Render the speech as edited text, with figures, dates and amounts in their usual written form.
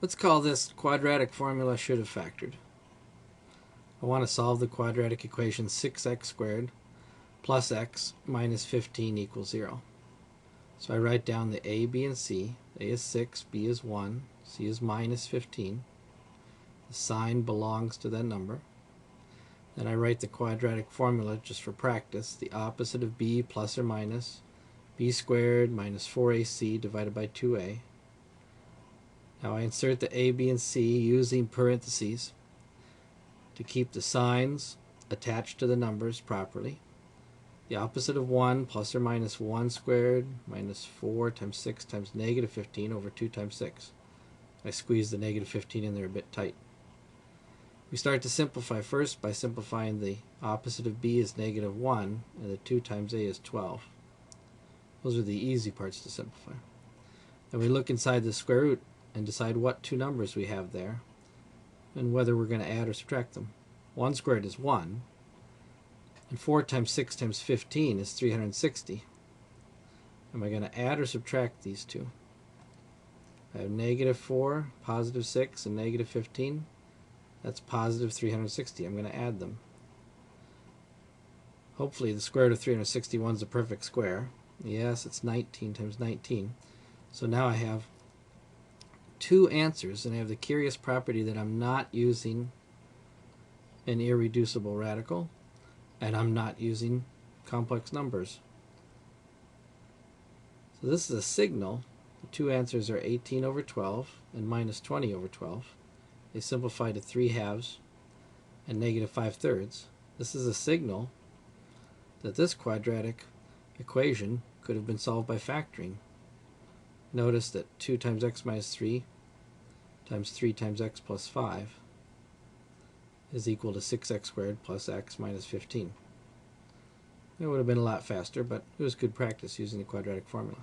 Let's call this quadratic formula should have factored. I want to solve the quadratic equation 6x squared plus x minus 15 equals 0. So I write down the a, b, and c. A is 6, b is 1, c is minus 15. The sign belongs to that number. Then I write the quadratic formula just for practice. The opposite of b plus or minus b squared minus 4ac divided by 2a. Now I insert the a, b, and c using parentheses to keep the signs attached to the numbers properly. The opposite of 1 plus or minus 1 squared minus 4 times 6 times negative 15 over 2 times 6. I squeeze the negative 15 in there a bit tight. We start to simplify first by simplifying the opposite of b is negative 1 and the 2 times a is 12. Those are the easy parts to simplify. Then we look inside the square root and decide what two numbers we have there and whether we're going to add or subtract them. 1 squared is 1, and 4 times 6 times 15 is 360. Am I going to add or subtract these two? I have negative 4, positive 6, and negative 15. That's positive 360. I'm going to add them. Hopefully the square root of 361 is a perfect square. Yes, it's 19 times 19. So now I have two answers, and I have the curious property that I'm not using an irreducible radical, and I'm not using complex numbers. So this is a signal. The two answers are 18 over 12 and minus 20 over 12. They simplify to 3/2 and negative 5/3. This is a signal that this quadratic equation could have been solved by factoring. Notice that 2 times x minus 3 times 3 times x plus 5 is equal to 6x squared plus x minus 15. It would have been a lot faster, but it was good practice using the quadratic formula.